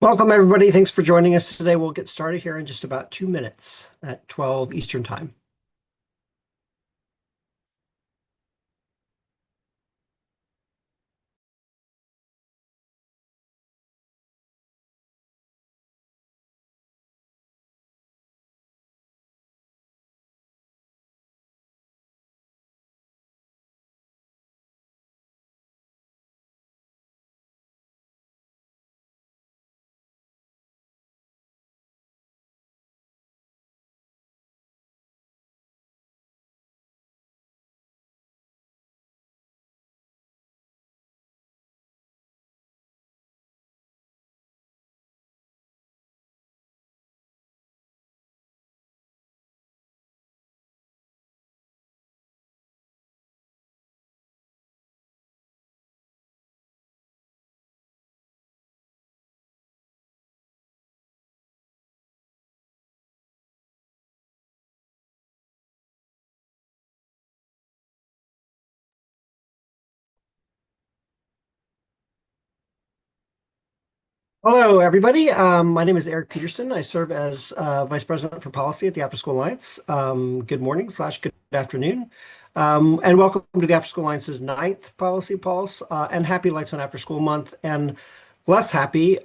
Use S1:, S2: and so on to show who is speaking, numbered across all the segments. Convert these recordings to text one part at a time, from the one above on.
S1: Welcome, everybody. Thanks for joining us today. We'll get started here in just about 2 minutes at 12 Eastern Time. Hello, everybody. My name is Erik Peterson. I serve as Vice President for Policy at the Afterschool Alliance. Good morning / good afternoon. And welcome to the Afterschool Alliance's ninth Policy Pulse and happy Lights on After School Month. And less happy,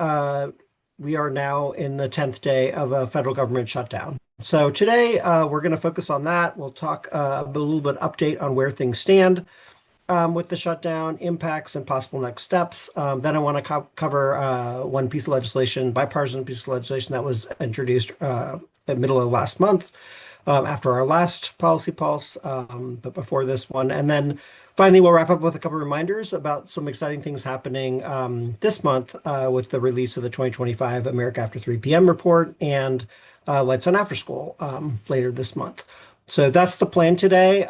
S1: we are now in the 10th day of a federal government shutdown. So today we're going to focus on that. We'll talk a little bit update on where things stand with the shutdown, impacts, and possible next steps. Then I want to cover one piece of legislation, bipartisan piece of legislation that was introduced in the middle of last month after our last Policy Pulse, but before this one. And then finally, we'll wrap up with a couple of reminders about some exciting things happening this month with the release of the 2025 America After 3 p.m. report and Lights on After School later this month. So that's the plan today.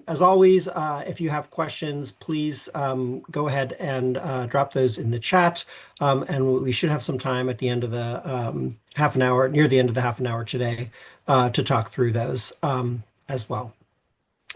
S1: As always, if you have questions, please go ahead and drop those in the chat. And we should have some time at the end of the half an hour, near the end of the half an hour today, to talk through those as well.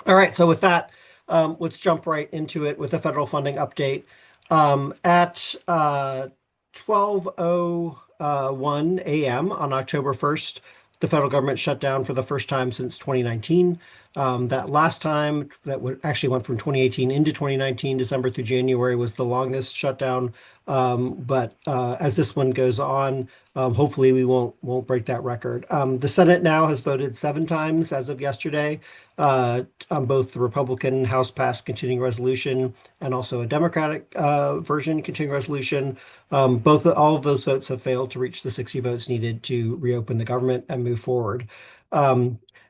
S1: All right, so with that, let's jump right into it with the federal funding update. At 12:01 a.m. on October 1st, the federal government shut down for the first time since 2019. That last time that actually went from 2018 into 2019, December through January, was the longest shutdown. But as this one goes on, hopefully we won't break that record. The Senate now has voted 7 times as of yesterday on both the Republican House passed continuing resolution and also a Democratic version continuing resolution. All of those votes have failed to reach the 60 votes needed to reopen the government and move forward.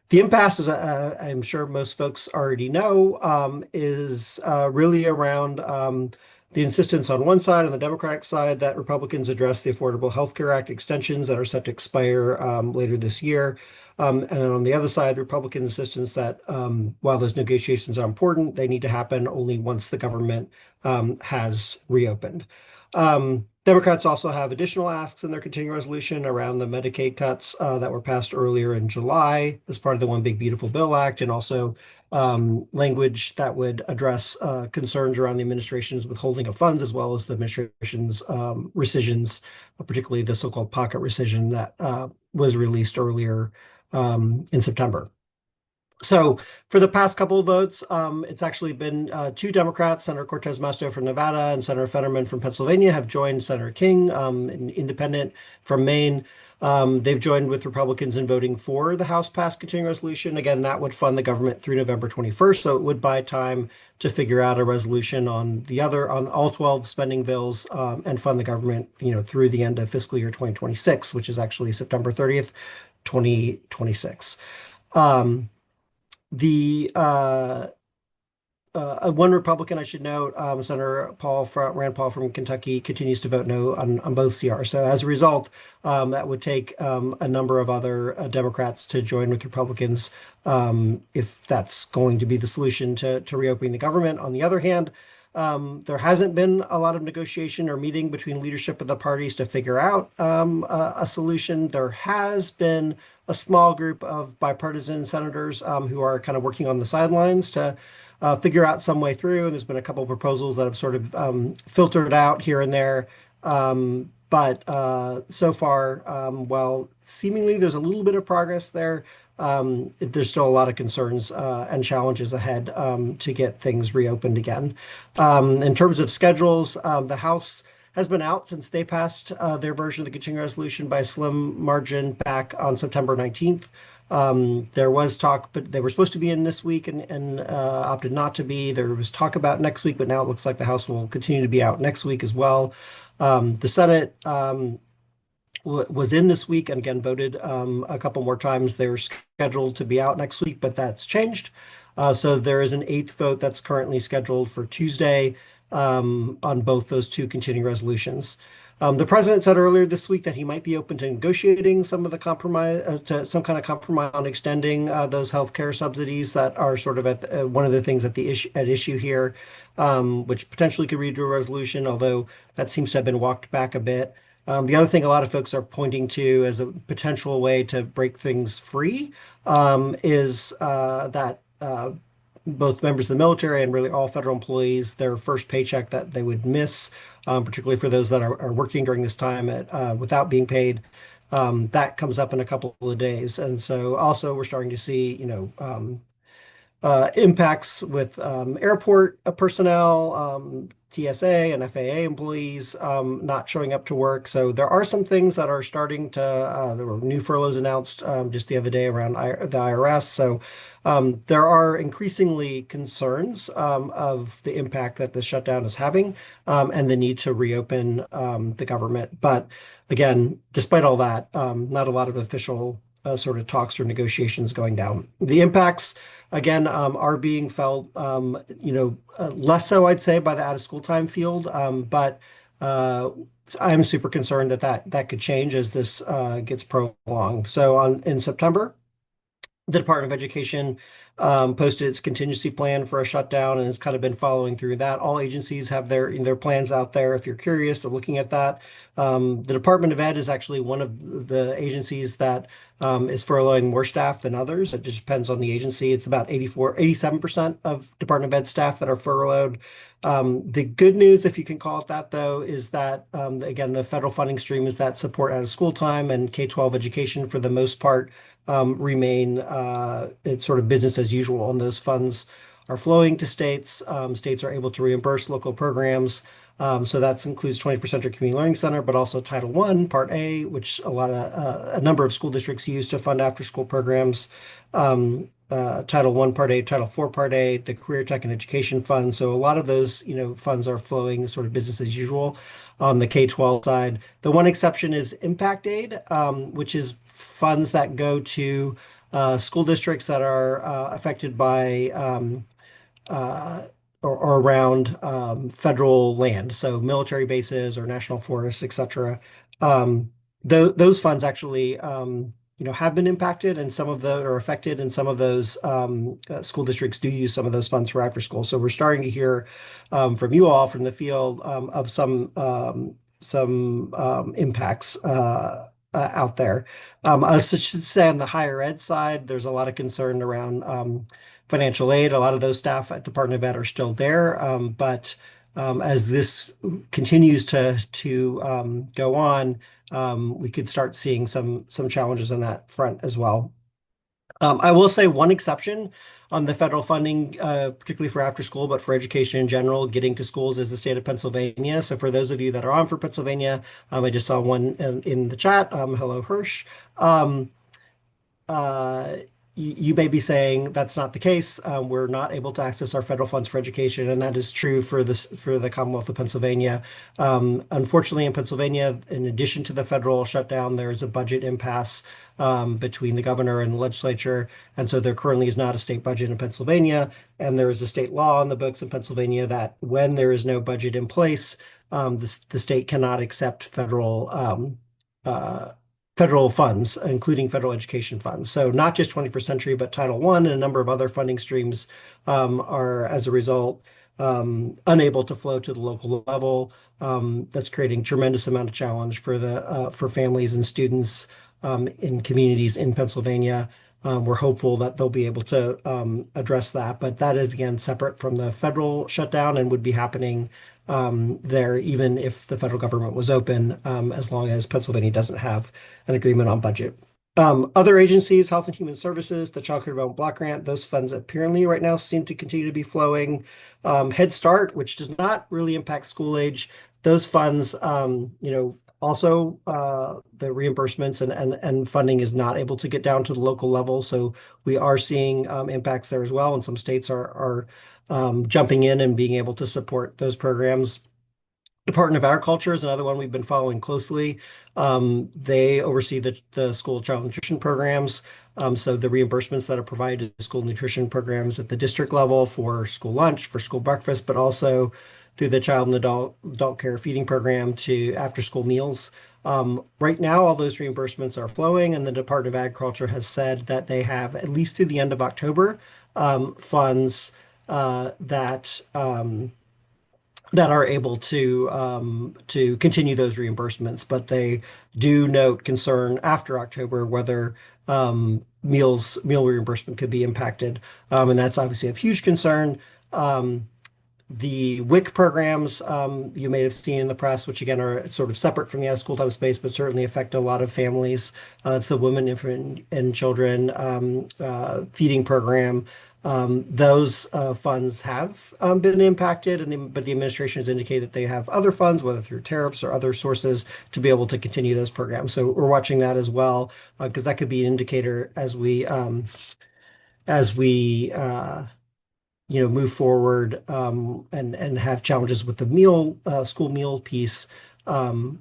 S1: The impasse, as I'm sure most folks already know, is really around the insistence on one side, on the Democratic side, that Republicans address the Affordable Health Care Act extensions that are set to expire later this year. And on the other side, Republican insistence that while those negotiations are important, they need to happen only once the government has reopened. Democrats also have additional asks in their continuing resolution around the Medicaid cuts that were passed earlier in July as part of the One Big Beautiful Bill Act, and also language that would address concerns around the administration's withholding of funds, as well as the administration's rescissions, particularly the so-called pocket rescission that was released earlier in September. So for the past couple of votes, it's actually been 2 Democrats, Senator Cortez Masto from Nevada and Senator Fetterman from Pennsylvania, have joined Senator King, an independent from Maine. They've joined with Republicans in voting for the House passed continuing resolution. Again, that would fund the government through November 21st, so it would buy time to figure out a resolution on all 12 spending bills and fund the government, through the end of fiscal year 2026, which is actually September 30th, 2026. The one Republican, I should note, Senator Rand Paul from Kentucky, continues to vote no on both CRs. So as a result, that would take a number of other Democrats to join with Republicans if that's going to be the solution to reopening the government. On the other hand, there hasn't been a lot of negotiation or meeting between leadership of the parties to figure out a solution. There has been a small group of bipartisan senators who are kind of working on the sidelines to figure out some way through. And there's been a couple of proposals that have sort of filtered out here and there. But so far, while seemingly there's a little bit of progress there, there's still a lot of concerns and challenges ahead to get things reopened again. In terms of schedules, the House has been out since they passed their version of the continuing resolution by a slim margin back on September 19th. There was talk, but they were supposed to be in this week and opted not to be. There was talk about next week, but now it looks like the House will continue to be out next week as well. The Senate was in this week and again voted a couple more times. They were scheduled to be out next week, but that's changed. So there is an eighth vote that's currently scheduled for Tuesday on both those two continuing resolutions. The president said earlier this week that he might be open to negotiating some of the compromise, to some kind of compromise on extending those healthcare subsidies that are sort of at one of the things at issue here, which potentially could lead to a resolution, although that seems to have been walked back a bit. The other thing a lot of folks are pointing to as a potential way to break things free is that both members of the military and really all federal employees, their first paycheck that they would miss, particularly for those that are working during this time without being paid, that comes up in a couple of days. And so also we're starting to see, impacts with airport personnel, TSA and FAA employees not showing up to work. So there are some things that are starting to, there were new furloughs announced just the other day around the IRS. So there are increasingly concerns of the impact that this shutdown is having and the need to reopen the government. But again, despite all that, not a lot of official sort of talks or negotiations going down. The impacts, again, are being felt, less so, I'd say, by the out-of-school time field. But I'm super concerned that could change as this gets prolonged. So in September, the Department of Education posted its contingency plan for a shutdown and has kind of been following through that. All agencies have their plans out there. If you're curious to looking at that, the Department of Ed is actually one of the agencies that is furloughing more staff than others. It just depends on the agency. It's about 87% of Department of Ed staff that are furloughed. The good news, if you can call it that, though, is that, again, the federal funding stream is that support out of school time and K-12 education for the most part remain it's sort of business as usual, and those funds are flowing to states. States are able to reimburse local programs. So that includes 21st Century Community Learning Center, but also Title I, Part A, which a number of school districts use to fund after-school programs. Title I, Part A, Title IV, Part A, the Career Tech and Education Fund. So a lot of those, funds are flowing sort of business as usual on the K-12 side. The one exception is impact aid, which is funds that go to school districts that are affected by or around federal land, so military bases or national forests, et cetera. Those funds actually, have been impacted, and some of those are affected, and some of those school districts do use some of those funds for after school. So we're starting to hear from you all from the field of some impacts out there. I should say on the higher ed side, there's a lot of concern around financial aid. A lot of those staff at Department of Ed are still there, but as this continues to go on, we could start seeing some challenges on that front as well. I will say one exception on the federal funding, particularly for after school, but for education in general, getting to schools is the state of Pennsylvania. So for those of you that are on for Pennsylvania, I just saw one in the chat. Hello, Hirsch. You may be saying that's not the case. We're not able to access our federal funds for education, and that is true for the Commonwealth of Pennsylvania. Unfortunately, in Pennsylvania, in addition to the federal shutdown, there is a budget impasse between the governor and the legislature, and so there currently is not a state budget in Pennsylvania, and there is a state law on the books in Pennsylvania that when there is no budget in place, the state cannot accept federal funds, including federal education funds. So not just 21st Century, but Title I and a number of other funding streams are, as a result, unable to flow to the local level. That's creating tremendous amount of challenge for families and students in communities in Pennsylvania. we're hopeful that they'll be able to address that. But that is, again, separate from the federal shutdown and would be happening there even if the federal government was open, as long as Pennsylvania doesn't have an agreement on budget. Other agencies, Health and Human Services, the Child Care Development Block Grant, those funds apparently right now seem to continue to be flowing. Head Start, which does not really impact school age, those funds, also the reimbursements and funding is not able to get down to the local level. So we are seeing impacts there as well. And some states are jumping in and being able to support those programs. Department of Agriculture is another one we've been following closely. They oversee the school child nutrition programs. So the reimbursements that are provided to school nutrition programs at the district level for school lunch, for school breakfast, but also through the child and adult care feeding program to after school meals. Right now, all those reimbursements are flowing, and the Department of Agriculture has said that they have, at least through the end of October, funds that are able to continue those reimbursements, but they do note concern after October whether meal reimbursement could be impacted, and that's obviously a huge concern. The WIC programs, you may have seen in the press, which again are sort of separate from the out of school time space, but certainly affect a lot of families. It's the Women, Infant, and Children feeding program. Those funds have been impacted, but the administration has indicated that they have other funds, whether through tariffs or other sources, to be able to continue those programs. So we're watching that as well, because that could be an indicator as we move forward and have challenges with the school meal piece,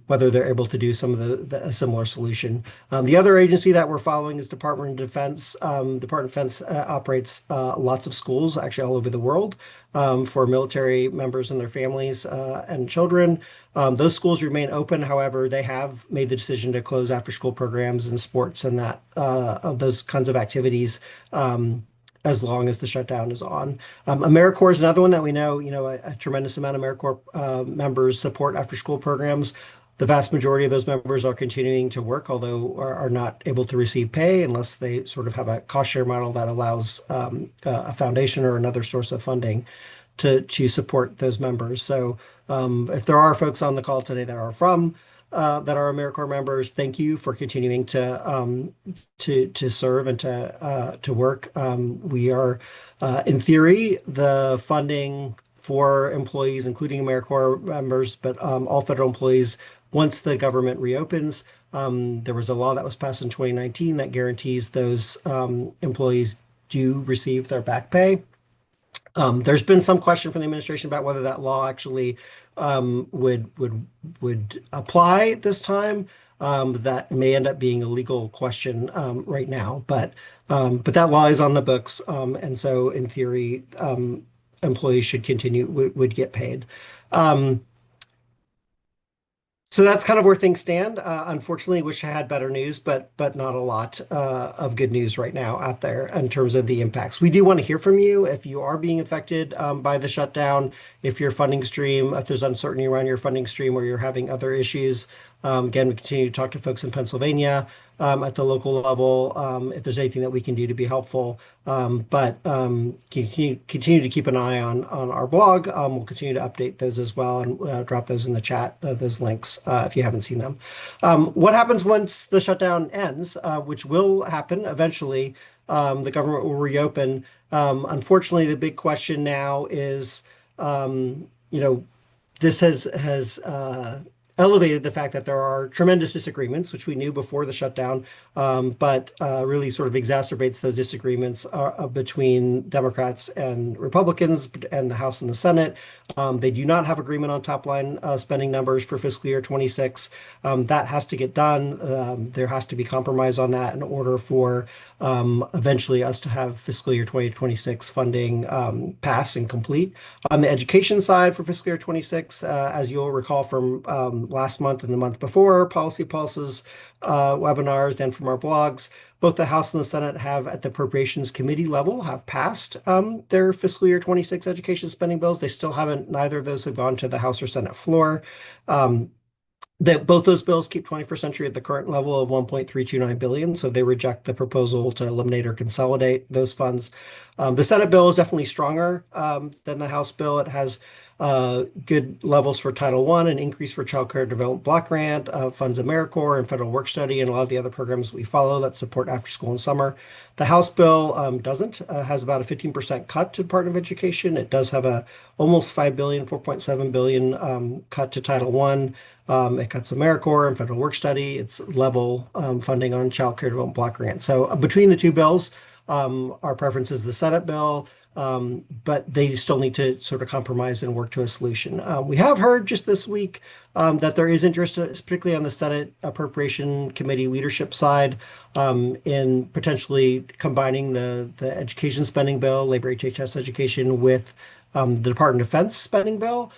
S1: whether they're able to do some of a similar solution. The other agency that we're following is Department of Defense. Department of Defense operates lots of schools, actually all over the world, for military members and their families and children. Those schools remain open. However, they have made the decision to close after school programs and sports and those kinds of activities. As long as the shutdown is on. AmeriCorps is another one that we know, a tremendous amount of AmeriCorps members support after school programs. The vast majority of those members are continuing to work, although are not able to receive pay unless they sort of have a cost share model that allows a foundation or another source of funding to support those members. So if there are folks on the call today that are AmeriCorps members, thank you for continuing to serve and to work. We are, in theory, the funding for employees, including AmeriCorps members, but all federal employees, once the government reopens. There was a law that was passed in 2019 that guarantees those employees do receive their back pay. There's been some question from the administration about whether that law actually would apply this time. That may end up being a legal question right now, but that law is on the books, and so in theory, employees should would get paid. So that's kind of where things stand. Unfortunately, wish I had better news, but not a lot of good news right now out there in terms of the impacts. We do want to hear from you if you are being affected by the shutdown, if your funding stream, if there's uncertainty around your funding stream or you're having other issues. Again, we continue to talk to folks in Pennsylvania at the local level if there's anything that we can do to be helpful. But continue to keep an eye on our blog. We'll continue to update those as well and drop those in the chat, those links, if you haven't seen them. What happens once the shutdown ends, which will happen eventually? The government will reopen. Unfortunately, the big question now is, this has elevated the fact that there are tremendous disagreements, which we knew before the shutdown, but really sort of exacerbates those disagreements between Democrats and Republicans and the House and the Senate. They do not have agreement on top line spending numbers for fiscal year 26. That has to get done. There has to be compromise on that in order for eventually us to have fiscal year 2026 funding pass and complete. On the education side for fiscal year 26, as you'll recall from last month and the month before, Policy Pulses webinars and from our blogs, both the House and the Senate have at the Appropriations Committee level have passed their fiscal year 26 education spending bills. They still haven't, neither of those have gone to the House or Senate floor. that both those bills keep 21st Century at the current level of 1.329 billion. So they reject the proposal to eliminate or consolidate those funds. The Senate bill is definitely stronger than the House bill. It has good levels for Title I, an increase for Child Care Development Block Grant, funds AmeriCorps and Federal Work Study, and a lot of the other programs we follow that support after school and summer. The House bill doesn't, has about a 15% cut to Department of Education. It does have a almost 5 billion, 4.7 billion cut to Title I. It cuts AmeriCorps and Federal Work Study. It's level funding on Child Care Development Block Grant. So between the two bills, our preference is the Senate bill, but they still need to sort of compromise and work to a solution. We have heard just this week that there is interest, particularly on the Senate Appropriation Committee leadership side, in potentially combining the education spending bill, labor HHS education, with the Department of Defense spending bill.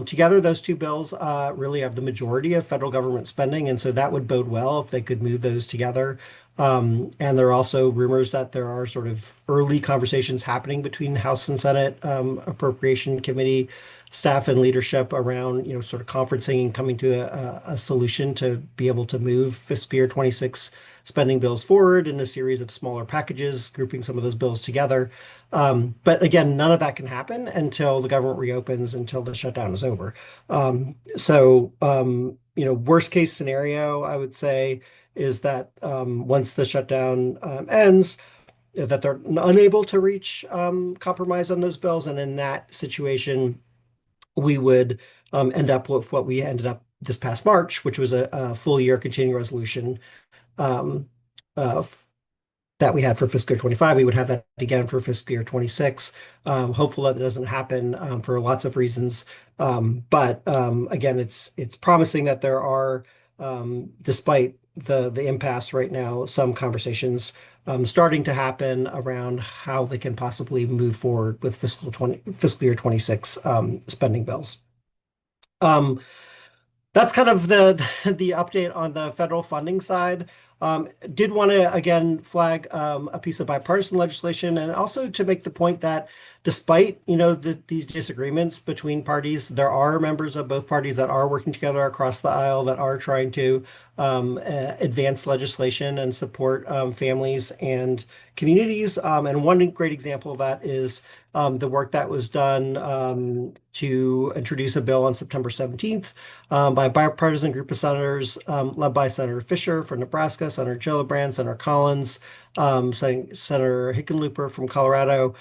S1: Together, those two bills really have the majority of federal government spending, and so that would bode well if they could move those together. And there are also rumors that there are sort of early conversations happening between House and Senate Appropriation Committee staff and leadership around, sort of conferencing and coming to a solution to be able to move fiscal year 26 spending bills forward in a series of smaller packages, grouping some of those bills together. But again, none of that can happen until the government reopens, until the shutdown is over. Worst case scenario, I would say, is that once the shutdown ends, that they're unable to reach compromise on those bills. And in that situation, we would end up with what we ended up this past March, which was a full year continuing resolution um, uh, that we had for fiscal year 25. We would have that again for fiscal year 26. Hopeful that it doesn't happen for lots of reasons. But again, it's promising that there are, despite the impasse right now, some conversations starting to happen around how they can possibly move forward with fiscal year 26 spending bills. Um, that's kind of the the update on the federal funding side. Did want to again flag a piece of bipartisan legislation, and also to make the point that despite these disagreements between parties, there are members of both parties that are working together across the aisle that are trying to advance legislation and support families and communities. And one great example of that is the work that was done to introduce a bill on September 17th by a bipartisan group of senators led by Senator Fisher from Nebraska, Senator Gillibrand, Senator Collins, Senator Hickenlooper from Colorado.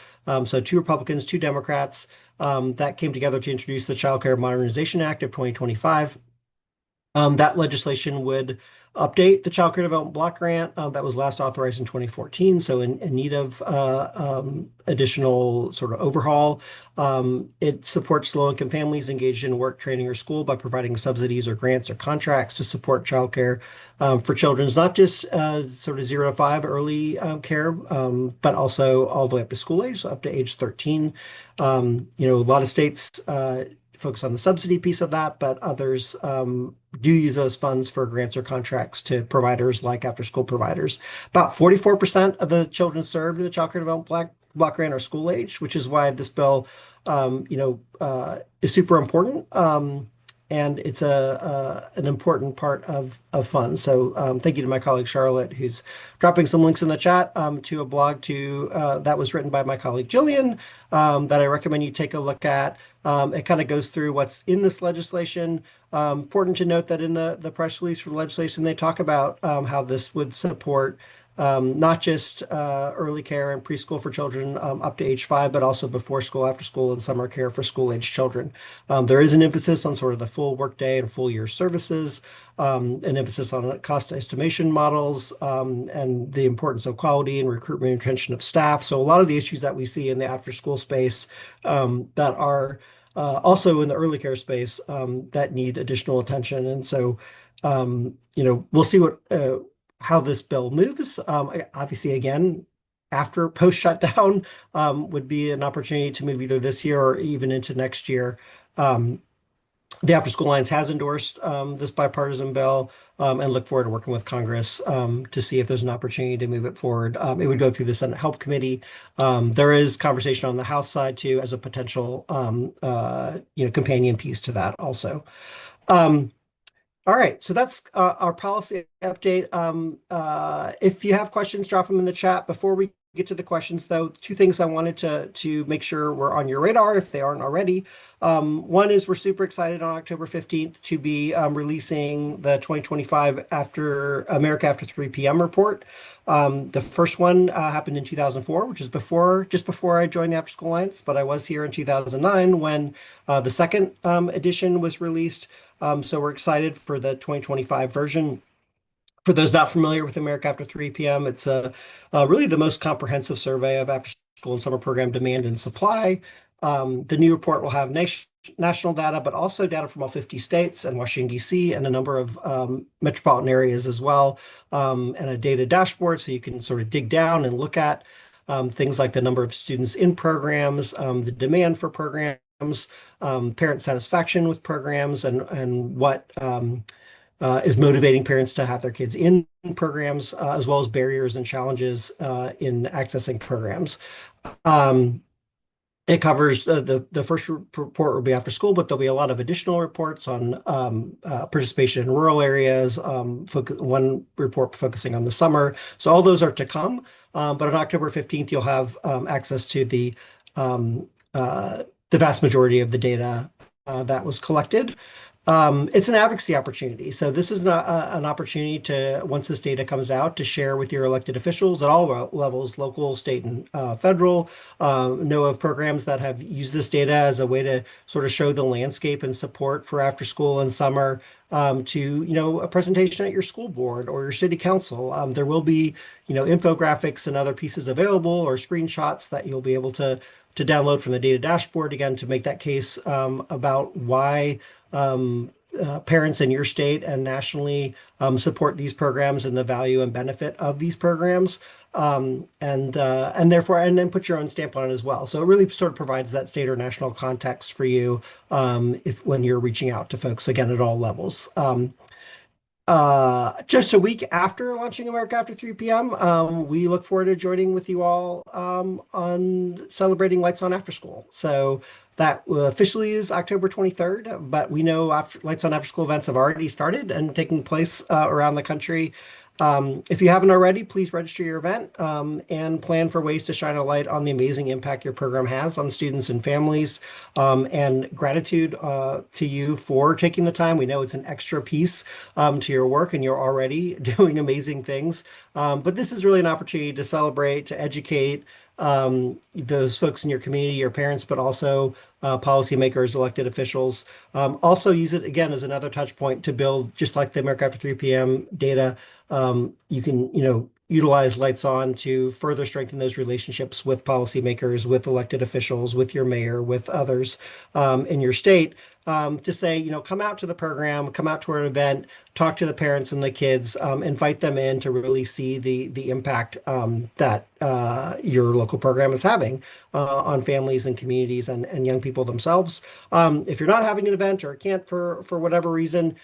S1: So two Republicans, two Democrats that came together to introduce the Child Care Modernization Act of 2025. That legislation would update the Child Care Development Block Grant that was last authorized in 2014, so in need of additional sort of overhaul. It supports low-income families engaged in work, training, or school by providing subsidies or grants or contracts to support childcare for children, not just sort of 0 to 5 early care, but also all the way up to school age, so up to age 13. A lot of states focus on the subsidy piece of that, but others do use those funds for grants or contracts to providers like after-school providers. About 44% of the children served in the Child Care Development Block Grant are school age, which is why this bill, is super important. And it's an important part of funds. So thank you to my colleague Charlotte, who's dropping some links in the chat to a blog that was written by my colleague Jillian that I recommend you take a look at. It kind of goes through what's in this legislation. Important to note that in the press release for the legislation, they talk about how this would support not just early care and preschool for children up to age 5, but also before school, after school, and summer care for school-age children. There is an emphasis on sort of the full workday and full year services, an emphasis on cost estimation models, and the importance of quality and recruitment and retention of staff. So a lot of the issues that we see in the after-school space that are also in the early care space that need additional attention. And so, we'll see how this bill moves. Obviously, again, after post shutdown would be an opportunity to move either this year or even into next year. The After School Alliance has endorsed this bipartisan bill and look forward to working with Congress to see if there's an opportunity to move it forward. It would go through the Senate Help Committee. There is conversation on the House side too as a potential companion piece to that also. All right, so that's our policy update. If you have questions, drop them in the chat. Before we get to the questions, though, two things I wanted to make sure were on your radar if they aren't already. One is we're super excited on October 15th to be releasing the 2025 After America After 3 p.m. report. The first one happened in 2004, which is just before I joined the After School Alliance, but I was here in 2009 when the second edition was released. So we're excited for the 2025 version. For those not familiar with America After 3 p.m., it's really the most comprehensive survey of after school and summer program demand and supply. The new report will have national data, but also data from all 50 states and Washington, D.C., and a number of metropolitan areas as well, and a data dashboard so you can sort of dig down and look at things like the number of students in programs, the demand for programs, parent satisfaction with programs, and what is motivating parents to have their kids in programs, as well as barriers and challenges in accessing programs. It covers the first report will be after school, but there'll be a lot of additional reports on participation in rural areas. One report focusing on the summer. So all those are to come. But on October 15th, you'll have access to the vast majority of the data that was collected. It's an advocacy opportunity. So this is not an opportunity to, once this data comes out, to share with your elected officials at all levels, local, state, and federal, know of programs that have used this data as a way to sort of show the landscape and support for after school and summer, to, a presentation at your school board or your city council. There will be, infographics and other pieces available or screenshots that you'll be able to download from the data dashboard, again, to make that case about why parents in your state and nationally support these programs and the value and benefit of these programs, and therefore, and then put your own stamp on it as well. So it really sort of provides that state or national context for you if when you're reaching out to folks, again, at all levels. Just a week after launching America After 3 p.m., we look forward to joining with you all on celebrating Lights On After School. So that officially is October 23rd, but we know Lights On After School events have already started and taking place around the country. If you haven't already, please register your event and plan for ways to shine a light on the amazing impact your program has on students and families. And gratitude to you for taking the time. We know it's an extra piece to your work and you're already doing amazing things. But this is really an opportunity to celebrate, to educate those folks in your community, your parents, but also policymakers, elected officials. Also use it again as another touch point to build, just like the America After 3 p.m. data. You can, utilize Lights On to further strengthen those relationships with policymakers, with elected officials, with your mayor, with others in your state, to say, come out to the program, come out to our event, talk to the parents and the kids, invite them in to really see the impact that your local program is having on families and communities and young people themselves. If you're not having an event or can't for whatever reason,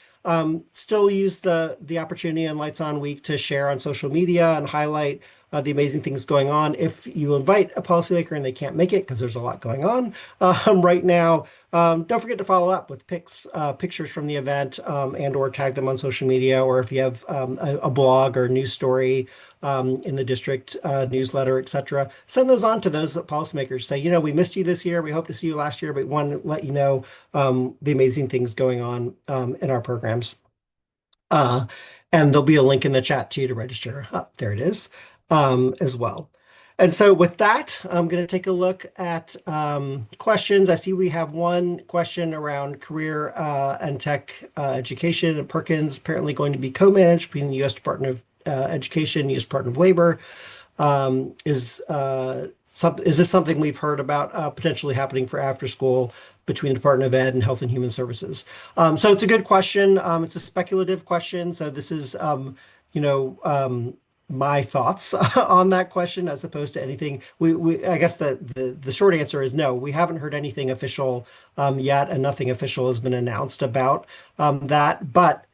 S1: still use the opportunity on Lights On Week to share on social media and highlight the amazing things going on. If you invite a policymaker and they can't make it because there's a lot going on right now, don't forget to follow up with pictures from the event and or tag them on social media, or if you have a blog or news story in the district newsletter, etc. Send those on to those policymakers. Say, we missed you this year. We hope to see you last year, but we want to let you know the amazing things going on in our programs. And there'll be a link in the chat too to register. There it is as well. And so with that, I'm going to take a look at questions. I see we have one question around career and tech education at Perkins, apparently going to be co-managed between the U.S. Department of Education, U.S. Department of Labor. Is this something we've heard about potentially happening for after school between the Department of Ed and Health and Human Services? So it's a good question. It's a speculative question. So this is, my thoughts on that question as opposed to anything. I guess the short answer is no. We haven't heard anything official yet, and nothing official has been announced about that. But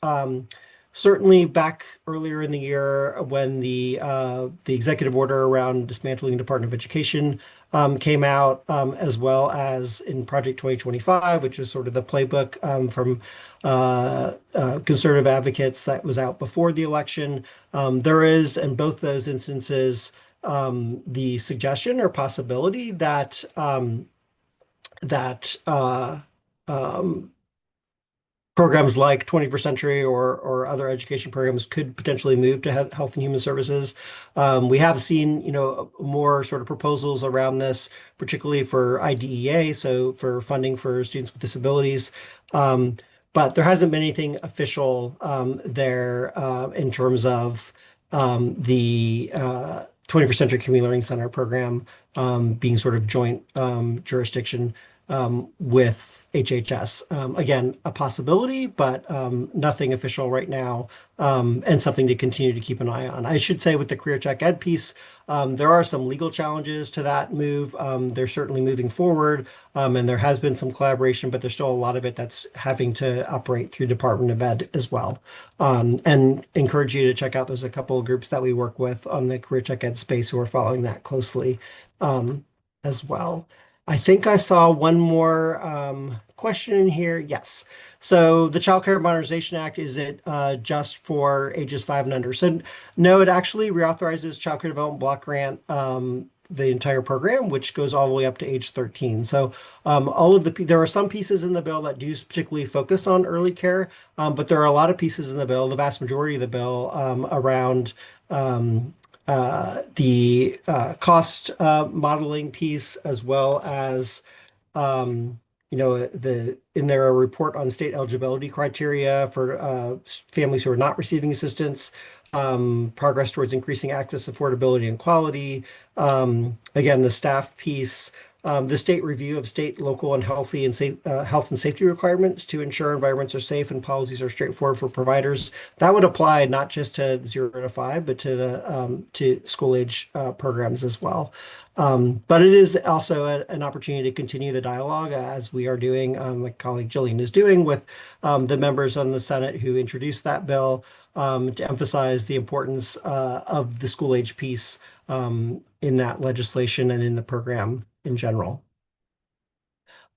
S1: certainly back earlier in the year when the executive order around dismantling the Department of Education came out, as well as in Project 2025, which is sort of the playbook from conservative advocates that was out before the election. There is, in both those instances, the suggestion or possibility that that programs like 21st Century or other education programs could potentially move to Health and Human Services. We have seen, more sort of proposals around this, particularly for IDEA, so for funding for students with disabilities. Um, but there hasn't been anything official there in terms of the 21st Century Community Learning Center program being sort of joint jurisdiction with HHS. Again, a possibility, but nothing official right now, and something to continue to keep an eye on. I should say with the Career Check Ed piece, there are some legal challenges to that move. They're certainly moving forward, and there has been some collaboration, but there's still a lot of it that's having to operate through Department of Ed as well. And encourage you to check out, there's a couple of groups that we work with on the Career Check Ed space who are following that closely as well. I think I saw one more question in here. Yes. So the Child Care Modernization Act, is it just for ages 5 and under? So no, it actually reauthorizes Child Care Development Block Grant, the entire program, which goes all the way up to age 13. So there are some pieces in the bill that do particularly focus on early care, but there are a lot of pieces in the bill, the vast majority of the bill, around the cost modeling piece, as well as in there a report on state eligibility criteria for families who are not receiving assistance, progress towards increasing access, affordability, and quality. Again, the staff piece, the state review of state, local, and health and safety requirements to ensure environments are safe and policies are straightforward for providers. That would apply not just to 0 to 5, but to the to school age programs as well. But it is also an opportunity to continue the dialogue, as we are doing, my colleague Jillian is doing, with the members on the Senate who introduced that bill, to emphasize the importance of the school age piece in that legislation and in the program in general.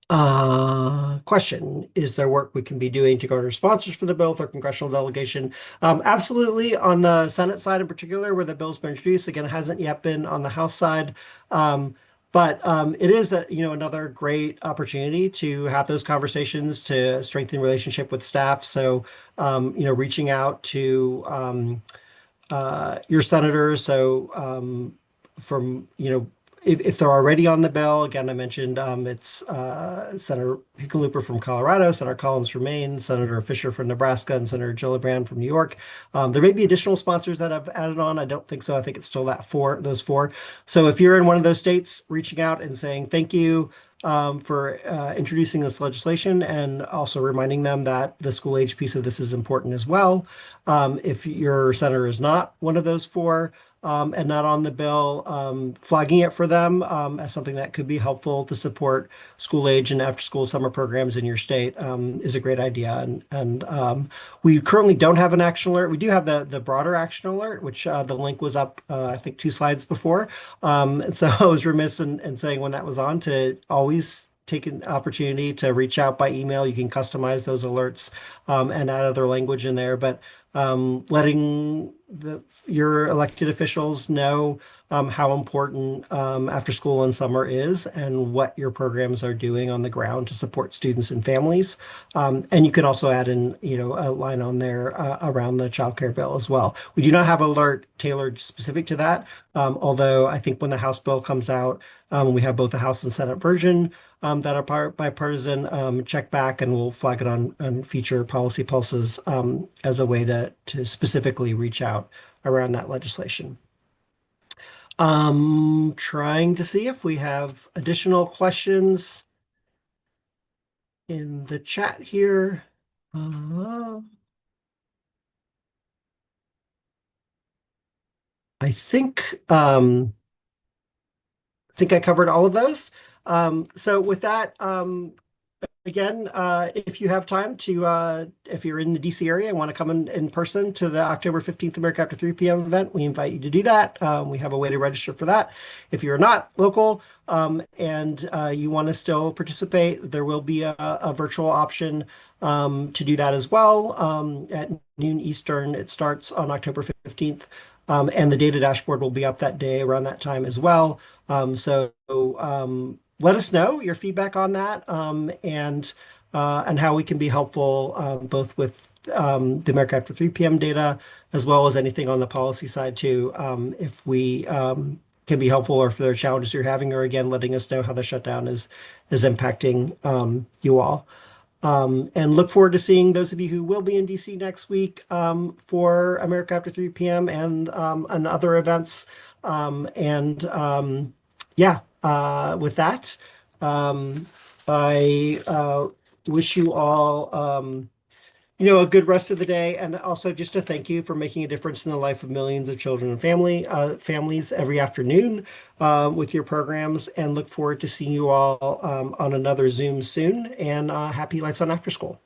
S1: Question, is there work we can be doing to garner sponsors for the bill through congressional delegation? Absolutely. On the Senate side in particular, where the bill's been introduced, again, it hasn't yet been on the House side. But it is another great opportunity to have those conversations to strengthen relationship with staff. So reaching out to your senators. So from if they're already on the bill, again, I mentioned it's Senator Hickenlooper from Colorado, Senator Collins from Maine, Senator Fisher from Nebraska, and Senator Gillibrand from New York. There may be additional sponsors that have added on. I don't think so. I think it's still those four. So if you're in one of those states, reaching out and saying thank you for introducing this legislation, and also reminding them that the school age piece of this is important as well. If your senator is not one of those four, and not on the bill, flagging it for them as something that could be helpful to support school age and after school summer programs in your state is a great idea. And we currently don't have an action alert. We do have the broader action alert, which the link was up, I think, 2 slides before. And so I was remiss in saying when that was on to always take an opportunity to reach out by email. You can customize those alerts and add other language in there, but letting your elected officials know how important after school and summer is, and what your programs are doing on the ground to support students and families. And you can also add in, a line on there around the child care bill as well. We do not have an alert tailored specific to that, although I think when the House bill comes out, we have both the House and Senate version that are bipartisan, check back and we'll flag it on future policy pulses as a way to specifically reach out around that legislation. Trying to see if we have additional questions in the chat here. I think I covered all of those. So with that, again, if you have time to, if you're in the DC area and want to come in person to the October 15th America After 3 p.m. event, we invite you to do that. We have a way to register for that. If you're not local and you want to still participate, there will be a virtual option to do that as well. At noon Eastern, it starts on October 15th. And the data dashboard will be up that day around that time as well. Let us know your feedback on that and how we can be helpful both with the America After 3 p.m. data as well as anything on the policy side too. If we can be helpful or if there are challenges you're having, or again, letting us know how the shutdown is impacting you all. And look forward to seeing those of you who will be in DC next week for America After 3 p.m. And other events. Yeah, with that, I wish you all, a good rest of the day, and also just to thank you for making a difference in the life of millions of children and families every afternoon with your programs, and look forward to seeing you all on another Zoom soon. And happy Lights on After School.